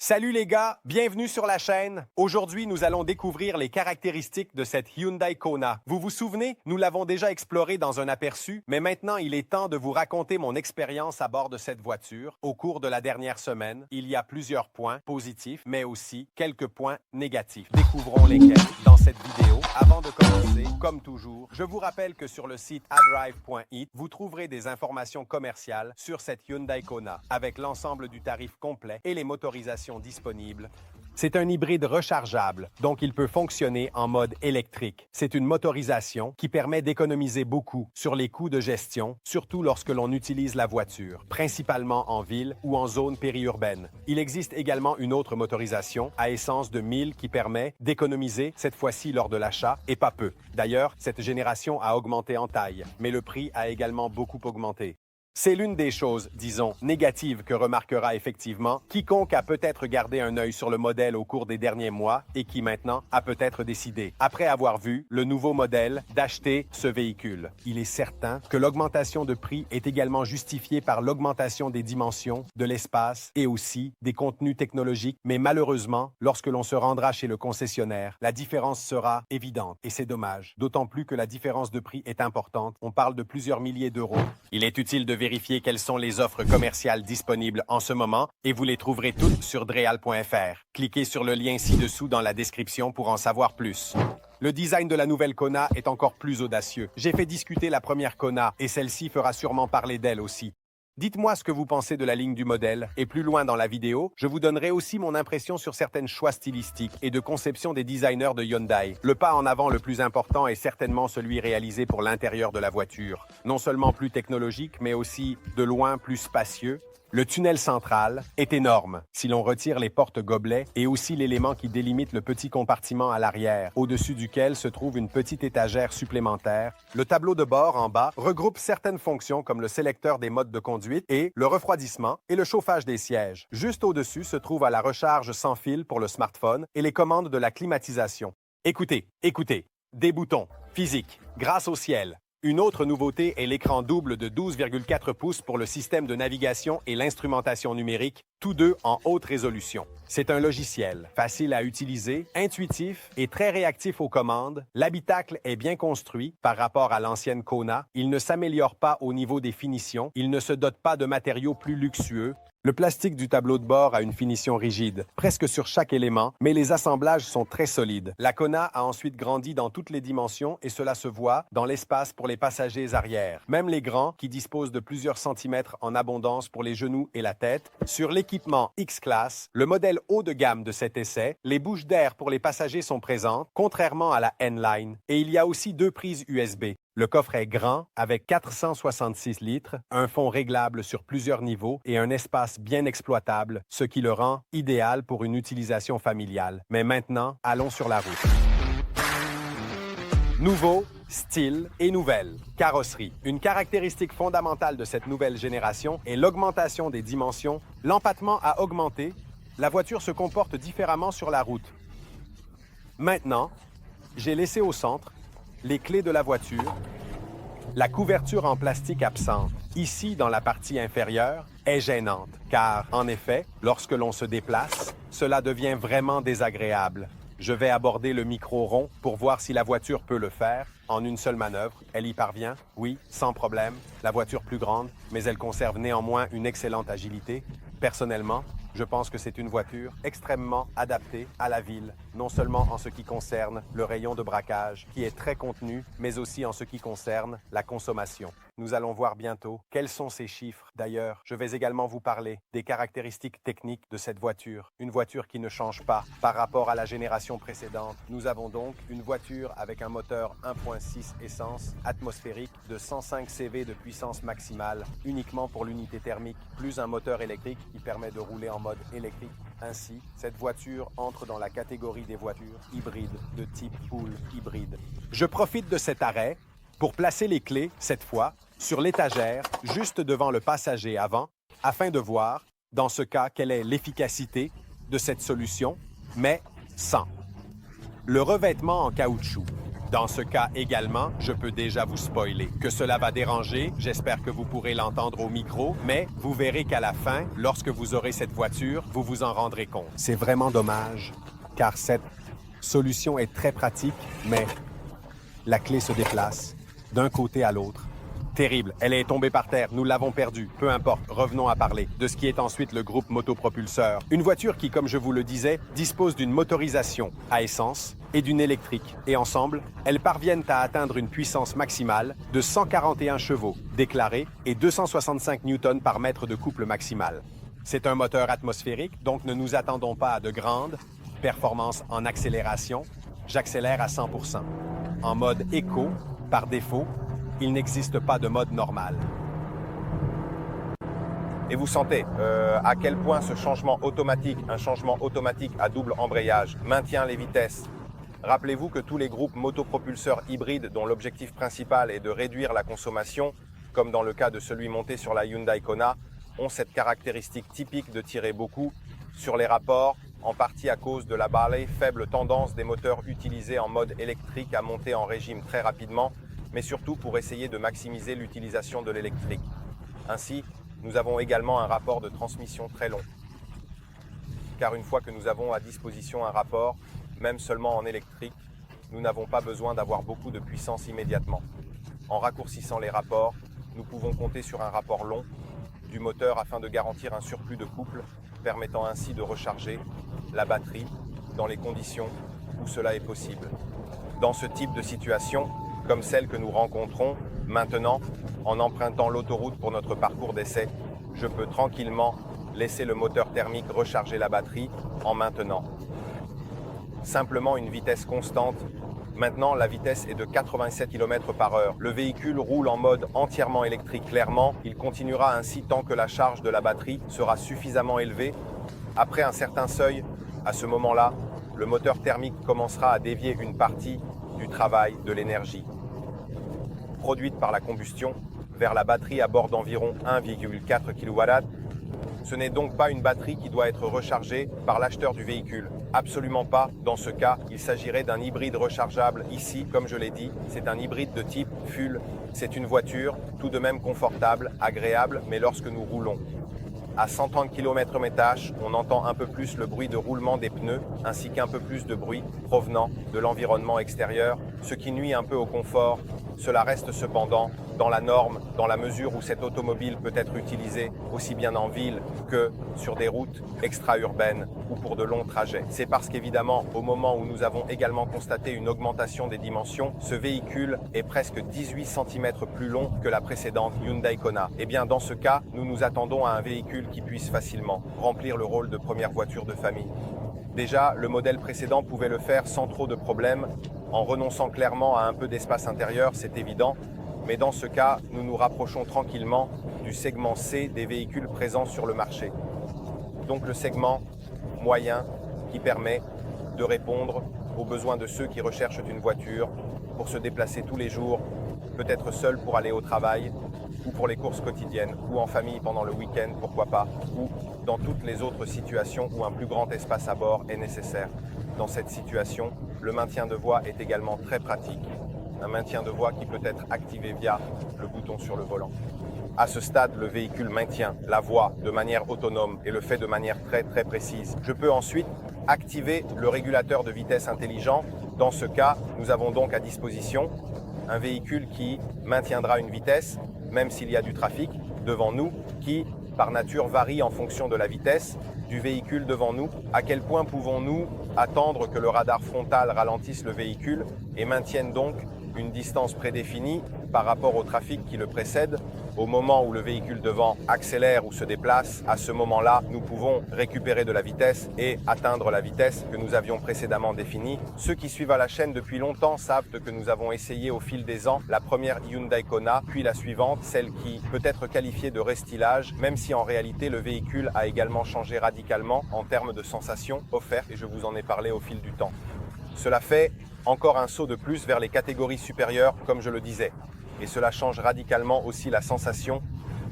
Salut les gars, bienvenue sur la chaîne. Aujourd'hui, nous allons découvrir les caractéristiques de cette Hyundai Kona. Vous vous souvenez, nous l'avons déjà explorée dans un aperçu, mais maintenant il est temps de vous raconter mon expérience à bord de cette voiture. Au cours de la dernière semaine, il y a plusieurs points positifs, mais aussi quelques points négatifs. Découvrons lesquels dans cette vidéo. Avant de commencer, comme toujours, je vous rappelle que sur le site adrive.it, vous trouverez des informations commerciales sur cette Hyundai Kona, avec l'ensemble du tarif complet et les motorisations disponibles. C'est un hybride rechargeable, donc il peut fonctionner en mode électrique. C'est une motorisation qui permet d'économiser beaucoup sur les coûts de gestion, surtout lorsque l'on utilise la voiture, principalement en ville ou en zone périurbaine. Il existe également une autre motorisation à essence de 1000 qui permet d'économiser, cette fois-ci lors de l'achat, et pas peu. D'ailleurs, cette génération a augmenté en taille, mais le prix a également beaucoup augmenté. C'est l'une des choses, disons, négatives que remarquera effectivement quiconque a peut-être gardé un œil sur le modèle au cours des derniers mois et qui maintenant a peut-être décidé, après avoir vu le nouveau modèle, d'acheter ce véhicule. Il est certain que l'augmentation de prix est également justifiée par l'augmentation des dimensions, de l'espace et aussi des contenus technologiques, mais malheureusement, lorsque l'on se rendra chez le concessionnaire, la différence sera évidente et c'est dommage, d'autant plus que la différence de prix est importante, on parle de plusieurs milliers d'euros. Il est utile de vérifier quelles sont les offres commerciales disponibles en ce moment et vous les trouverez toutes sur dreal.fr. Cliquez sur le lien ci-dessous dans la description pour en savoir plus. Le design de la nouvelle Kona est encore plus audacieux. J'ai fait discuter la première Kona et celle-ci fera sûrement parler d'elle aussi. Dites-moi ce que vous pensez de la ligne du modèle et plus loin dans la vidéo, je vous donnerai aussi mon impression sur certains choix stylistiques et de conception des designers de Hyundai. Le pas en avant le plus important est certainement celui réalisé pour l'intérieur de la voiture. Non seulement plus technologique, mais aussi de loin plus spacieux. Le tunnel central est énorme si l'on retire les portes-gobelets et aussi l'élément qui délimite le petit compartiment à l'arrière, au-dessus duquel se trouve une petite étagère supplémentaire. Le tableau de bord en bas regroupe certaines fonctions comme le sélecteur des modes de conduite et le refroidissement et le chauffage des sièges. Juste au-dessus se trouve la recharge sans fil pour le smartphone et les commandes de la climatisation. Écoutez, des boutons physiques, grâce au ciel. Une autre nouveauté est l'écran double de 12,4 pouces pour le système de navigation et l'instrumentation numérique, tous deux en haute résolution. C'est un logiciel facile à utiliser, intuitif et très réactif aux commandes. L'habitacle est bien construit par rapport à l'ancienne Kona. Il ne s'améliore pas au niveau des finitions. Il ne se dote pas de matériaux plus luxueux. Le plastique du tableau de bord a une finition rigide, presque sur chaque élément, mais les assemblages sont très solides. La Kona a ensuite grandi dans toutes les dimensions et cela se voit dans l'espace pour les passagers arrière. Même les grands, qui disposent de plusieurs centimètres en abondance pour les genoux et la tête. Sur l'équipement X-Class, le modèle haut de gamme de cet essai, les bouches d'air pour les passagers sont présentes, contrairement à la N-Line. Et il y a aussi 2 prises USB. Le coffre est grand, avec 466 litres, un fond réglable sur plusieurs niveaux et un espace bien exploitable, ce qui le rend idéal pour une utilisation familiale. Mais maintenant, allons sur la route. Nouveau, style et nouvelle. Carrosserie. Une caractéristique fondamentale de cette nouvelle génération est l'augmentation des dimensions. L'empattement a augmenté. La voiture se comporte différemment sur la route. Maintenant, j'ai laissé au centre les clés de la voiture, la couverture en plastique absente, ici dans la partie inférieure, est gênante, car, en effet, lorsque l'on se déplace, cela devient vraiment désagréable. Je vais aborder le micro rond pour voir si la voiture peut le faire. En une seule manœuvre, elle y parvient, oui, sans problème. La voiture plus grande, mais elle conserve néanmoins une excellente agilité. Personnellement, je pense que c'est une voiture extrêmement adaptée à la ville, non seulement en ce qui concerne le rayon de braquage, qui est très contenu, mais aussi en ce qui concerne la consommation. Nous allons voir bientôt quels sont ces chiffres. D'ailleurs, je vais également vous parler des caractéristiques techniques de cette voiture. Une voiture qui ne change pas par rapport à la génération précédente. Nous avons donc une voiture avec un moteur 1.6 essence atmosphérique de 105 CV de puissance maximale, uniquement pour l'unité thermique, plus un moteur électrique qui permet de rouler en mode électrique. Ainsi, cette voiture entre dans la catégorie des voitures hybrides de type full hybride. Je profite de cet arrêt pour placer les clés, cette fois, sur l'étagère, juste devant le passager avant, afin de voir, dans ce cas, quelle est l'efficacité de cette solution, mais sans. Le revêtement en caoutchouc. Dans ce cas également, je peux déjà vous spoiler. Que cela va déranger, j'espère que vous pourrez l'entendre au micro, mais vous verrez qu'à la fin, lorsque vous aurez cette voiture, vous vous en rendrez compte. C'est vraiment dommage, car cette solution est très pratique, mais la clé se déplace d'un côté à l'autre. Terrible, elle est tombée par terre, nous l'avons perdue. Peu importe, revenons à parler de ce qui est ensuite le groupe motopropulseur. Une voiture qui, comme je vous le disais, dispose d'une motorisation à essence et d'une électrique. Et ensemble, elles parviennent à atteindre une puissance maximale de 141 chevaux déclarés et 265 newtons par mètre de couple maximal. C'est un moteur atmosphérique, donc ne nous attendons pas à de grandes performances en accélération. J'accélère à 100%. En mode éco, par défaut, il n'existe pas de mode normal. Et vous sentez à quel point ce changement automatique, un changement automatique à double embrayage, maintient les vitesses. Rappelez-vous que tous les groupes motopropulseurs hybrides dont l'objectif principal est de réduire la consommation, comme dans le cas de celui monté sur la Hyundai Kona, ont cette caractéristique typique de tirer beaucoup sur les rapports, en partie à cause de la faible tendance des moteurs utilisés en mode électrique à monter en régime très rapidement, mais surtout pour essayer de maximiser l'utilisation de l'électrique. Ainsi, nous avons également un rapport de transmission très long. Car une fois que nous avons à disposition un rapport, même seulement en électrique, nous n'avons pas besoin d'avoir beaucoup de puissance immédiatement. En raccourcissant les rapports, nous pouvons compter sur un rapport long du moteur afin de garantir un surplus de couple, permettant ainsi de recharger la batterie dans les conditions où cela est possible. Dans ce type de situation, comme celle que nous rencontrons maintenant, en empruntant l'autoroute pour notre parcours d'essai, je peux tranquillement laisser le moteur thermique recharger la batterie en maintenant simplement une vitesse constante. Maintenant, la vitesse est de 87 km/h. Le véhicule roule en mode entièrement électrique. Clairement, il continuera ainsi tant que la charge de la batterie sera suffisamment élevée. Après un certain seuil, à ce moment-là, le moteur thermique commencera à dévier une partie du travail de l'énergie produite par la combustion vers la batterie à bord d'environ 1,4 kWh. Ce n'est donc pas une batterie qui doit être rechargée par l'acheteur du véhicule. Absolument pas. Dans ce cas, il s'agirait d'un hybride rechargeable. Ici, comme je l'ai dit, c'est un hybride de type full. C'est une voiture tout de même confortable, agréable, mais lorsque nous roulons à 130 km/h, on entend un peu plus le bruit de roulement des pneus, ainsi qu'un peu plus de bruit provenant de l'environnement extérieur, ce qui nuit un peu au confort. Cela reste cependant dans la norme, dans la mesure où cette automobile peut être utilisée aussi bien en ville que sur des routes extra-urbaines ou pour de longs trajets. C'est parce qu'évidemment, au moment où nous avons également constaté une augmentation des dimensions, ce véhicule est presque 18 cm plus long que la précédente Hyundai Kona. Et bien dans ce cas, nous nous attendons à un véhicule qui puisse facilement remplir le rôle de première voiture de famille. Déjà, le modèle précédent pouvait le faire sans trop de problèmes, en renonçant clairement à un peu d'espace intérieur, c'est évident, mais dans ce cas, nous nous rapprochons tranquillement du segment C des véhicules présents sur le marché. Donc le segment moyen qui permet de répondre aux besoins de ceux qui recherchent une voiture pour se déplacer tous les jours, peut-être seul pour aller au travail, ou pour les courses quotidiennes, ou en famille pendant le week-end, pourquoi pas, ou dans toutes les autres situations où un plus grand espace à bord est nécessaire. Dans cette situation, le maintien de voie est également très pratique. Un maintien de voie qui peut être activé via le bouton sur le volant. À ce stade, le véhicule maintient la voie de manière autonome et le fait de manière très précise. Je peux ensuite activer le régulateur de vitesse intelligent. Dans ce cas, nous avons donc à disposition un véhicule qui maintiendra une vitesse, même s'il y a du trafic devant nous, qui par nature varie en fonction de la vitesse du véhicule devant nous. À quel point pouvons-nous attendre que le radar frontal ralentisse le véhicule et maintienne donc une distance prédéfinie par rapport au trafic qui le précède? Au moment où le véhicule devant accélère ou se déplace, à ce moment-là, nous pouvons récupérer de la vitesse et atteindre la vitesse que nous avions précédemment définie. Ceux qui suivent à la chaîne depuis longtemps savent que nous avons essayé au fil des ans la première Hyundai Kona, puis la suivante, celle qui peut être qualifiée de restylage, même si en réalité le véhicule a également changé radicalement en termes de sensations offertes, et je vous en ai parlé au fil du temps. Cela fait encore un saut de plus vers les catégories supérieures, comme je le disais. Et cela change radicalement aussi la sensation.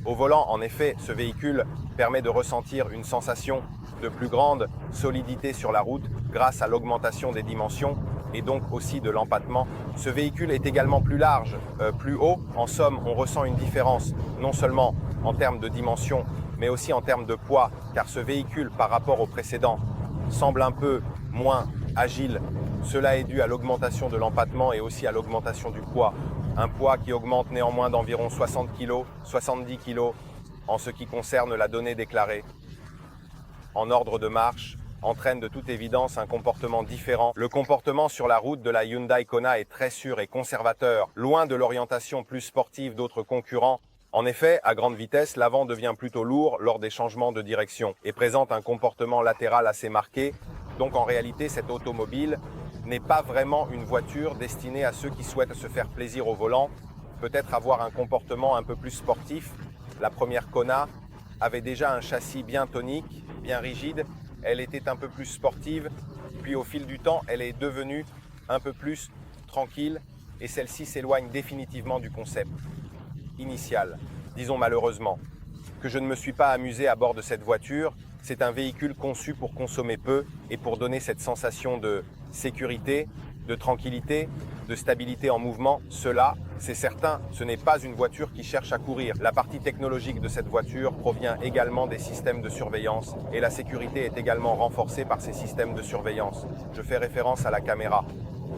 Au volant, en effet, ce véhicule permet de ressentir une sensation de plus grande solidité sur la route grâce à l'augmentation des dimensions et donc aussi de l'empattement. Ce véhicule est également plus large, plus haut. En somme, on ressent une différence, non seulement en termes de dimension, mais aussi en termes de poids, car ce véhicule, par rapport au précédent, semble un peu moins agile. Cela est dû à l'augmentation de l'empattement et aussi à l'augmentation du poids. Un poids qui augmente néanmoins d'environ 60 kg, 70 kg en ce qui concerne la donnée déclarée. En ordre de marche, entraîne de toute évidence un comportement différent. Le comportement sur la route de la Hyundai Kona est très sûr et conservateur, loin de l'orientation plus sportive d'autres concurrents. En effet, à grande vitesse, l'avant devient plutôt lourd lors des changements de direction et présente un comportement latéral assez marqué. Donc en réalité, cette automobile n'est pas vraiment une voiture destinée à ceux qui souhaitent se faire plaisir au volant, peut-être avoir un comportement un peu plus sportif. La première Kona avait déjà un châssis bien tonique, bien rigide. Elle était un peu plus sportive, puis au fil du temps, elle est devenue un peu plus tranquille et celle-ci s'éloigne définitivement du concept initial. Disons malheureusement que je ne me suis pas amusé à bord de cette voiture. C'est un véhicule conçu pour consommer peu et pour donner cette sensation de sécurité, de tranquillité, de stabilité en mouvement. Cela, c'est certain, ce n'est pas une voiture qui cherche à courir. La partie technologique de cette voiture provient également des systèmes de surveillance et la sécurité est également renforcée par ces systèmes de surveillance. Je fais référence à la caméra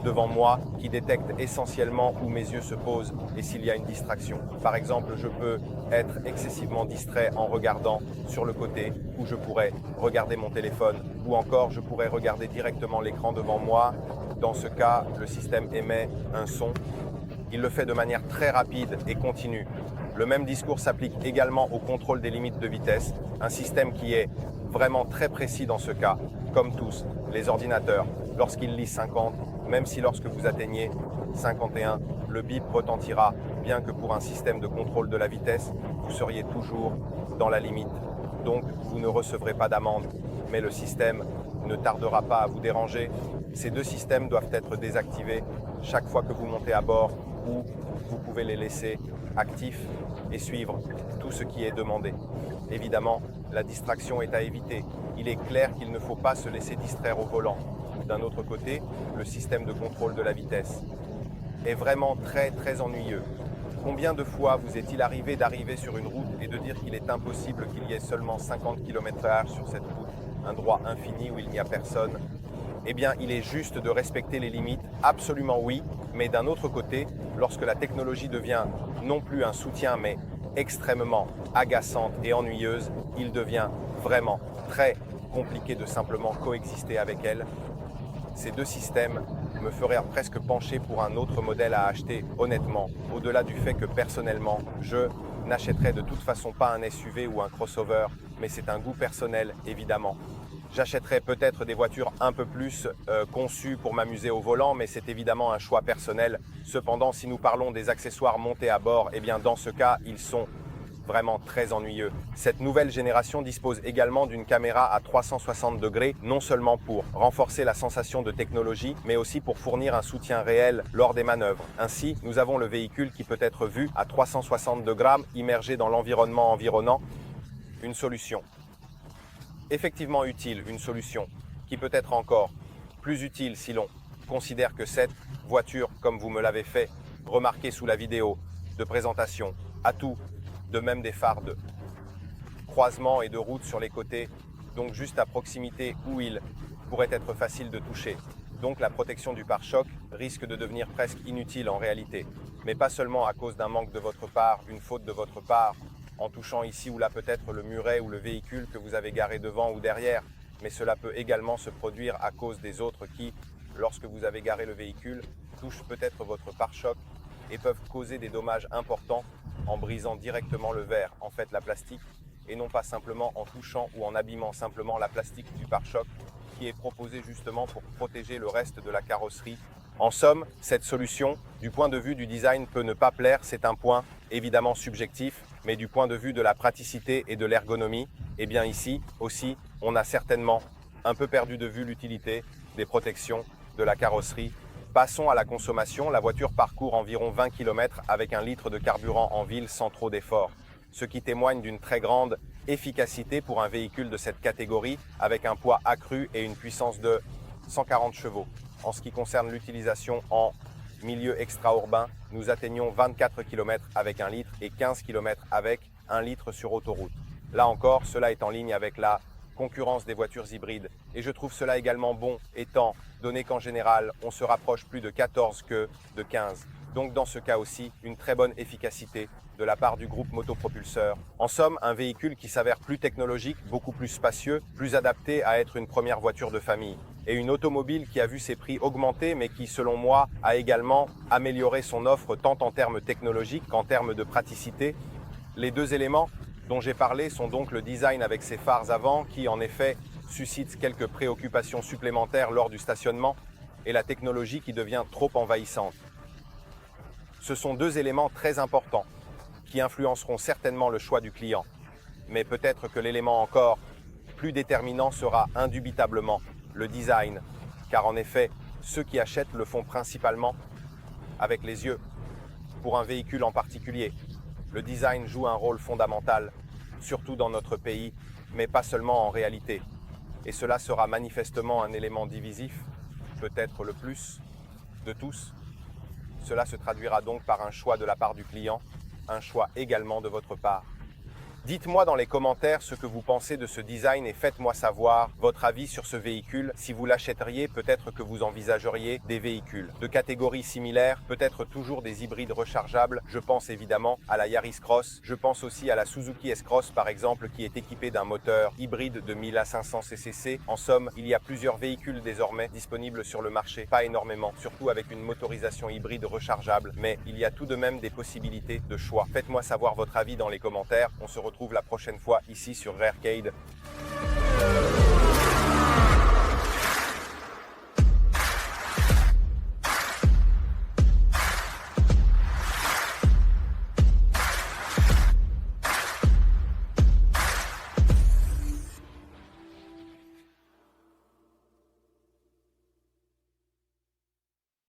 devant moi qui détecte essentiellement où mes yeux se posent et s'il y a une distraction. Par exemple, je peux être excessivement distrait en regardant sur le côté où je pourrais regarder mon téléphone ou encore je pourrais regarder directement l'écran devant moi. Dans ce cas, le système émet un son. Il le fait de manière très rapide et continue. Le même discours s'applique également au contrôle des limites de vitesse, un système qui est vraiment très précis dans ce cas. Comme tous les ordinateurs, lorsqu'il lit 50, même si lorsque vous atteignez 51, le bip retentira, bien que pour un système de contrôle de la vitesse, vous seriez toujours dans la limite. Donc, vous ne recevrez pas d'amende, mais le système ne tardera pas à vous déranger. Ces deux systèmes doivent être désactivés chaque fois que vous montez à bord ou vous pouvez les laisser actifs et suivre tout ce qui est demandé. Évidemment, la distraction est à éviter. Il est clair qu'il ne faut pas se laisser distraire au volant. D'un autre côté, le système de contrôle de la vitesse est vraiment très ennuyeux. Combien de fois vous est-il arrivé d'arriver sur une route et de dire qu'il est impossible qu'il y ait seulement 50 km/h sur cette route, un droit infini où il n'y a personne? Eh bien, il est juste de respecter les limites, absolument oui, mais d'un autre côté, lorsque la technologie devient non plus un soutien, mais extrêmement agaçante et ennuyeuse, il devient vraiment très compliqué de simplement coexister avec elle. Ces deux systèmes me feraient presque pencher pour un autre modèle à acheter, honnêtement, au-delà du fait que personnellement, je n'achèterais de toute façon pas un SUV ou un crossover, mais c'est un goût personnel, évidemment. J'achèterais peut-être des voitures un peu plus conçues pour m'amuser au volant, mais c'est évidemment un choix personnel. Cependant, si nous parlons des accessoires montés à bord, eh bien dans ce cas, ils sont vraiment très ennuyeux. Cette nouvelle génération dispose également d'une caméra à 360 degrés, non seulement pour renforcer la sensation de technologie, mais aussi pour fournir un soutien réel lors des manœuvres. Ainsi, nous avons le véhicule qui peut être vu à 360 degrés, immergé dans l'environnement environnant. Une solution effectivement utile, une solution qui peut être encore plus utile si l'on considère que cette voiture, comme vous me l'avez fait remarquer sous la vidéo de présentation, a tout, de même des phares de croisement et de route sur les côtés, donc juste à proximité où il pourrait être facile de toucher. Donc la protection du pare-choc risque de devenir presque inutile en réalité, mais pas seulement à cause d'un manque de votre part, une faute de votre part, en touchant ici ou là peut-être le muret ou le véhicule que vous avez garé devant ou derrière, mais cela peut également se produire à cause des autres qui, lorsque vous avez garé le véhicule, touchent peut-être votre pare-choc et peuvent causer des dommages importants en brisant directement le verre, en fait la plastique, et non pas simplement en touchant ou en abîmant simplement la plastique du pare-choc qui est proposée justement pour protéger le reste de la carrosserie. En somme, cette solution, du point de vue du design, peut ne pas plaire, c'est un point évidemment subjectif, mais du point de vue de la praticité et de l'ergonomie, eh bien ici aussi, on a certainement un peu perdu de vue l'utilité des protections de la carrosserie. Passons à la consommation. La voiture parcourt environ 20 km avec 1 litre de carburant en ville sans trop d'efforts, ce qui témoigne d'une très grande efficacité pour un véhicule de cette catégorie avec un poids accru et une puissance de 140 chevaux. En ce qui concerne l'utilisation en milieu extra-urbain, nous atteignons 24 km avec 1 litre et 15 km avec 1 litre sur autoroute. Là encore, cela est en ligne avec la concurrence des voitures hybrides. Et je trouve cela également bon, étant donné qu'en général, on se rapproche plus de 14 que de 15. Donc dans ce cas aussi, une très bonne efficacité de la part du groupe Motopropulseur. En somme, un véhicule qui s'avère plus technologique, beaucoup plus spacieux, plus adapté à être une première voiture de famille. Et une automobile qui a vu ses prix augmenter, mais qui, selon moi, a également amélioré son offre tant en termes technologiques qu'en termes de praticité. Les deux éléments dont j'ai parlé sont donc le design avec ses phares avant, qui en effet suscite quelques préoccupations supplémentaires lors du stationnement, et la technologie qui devient trop envahissante. Ce sont deux éléments très importants qui influenceront certainement le choix du client. Mais peut-être que l'élément encore plus déterminant sera indubitablement le design, car en effet, ceux qui achètent le font principalement avec les yeux. Pour un véhicule en particulier, le design joue un rôle fondamental, surtout dans notre pays, mais pas seulement en réalité. Et cela sera manifestement un élément divisif, peut-être le plus de tous. Cela se traduira donc par un choix de la part du client, un choix également de votre part. Dites-moi dans les commentaires ce que vous pensez de ce design et faites-moi savoir votre avis sur ce véhicule. Si vous l'achèteriez, peut-être que vous envisageriez des véhicules de catégories similaires, peut-être toujours des hybrides rechargeables. Je pense évidemment à la Yaris Cross. Je pense aussi à la Suzuki S-Cross par exemple, qui est équipée d'un moteur hybride de 1000 à 500 cc. En somme, il y a plusieurs véhicules désormais disponibles sur le marché. Pas énormément, surtout avec une motorisation hybride rechargeable, mais il y a tout de même des possibilités de choix. Faites-moi savoir votre avis dans les commentaires. On se retrouve la prochaine fois ici sur Rarecade.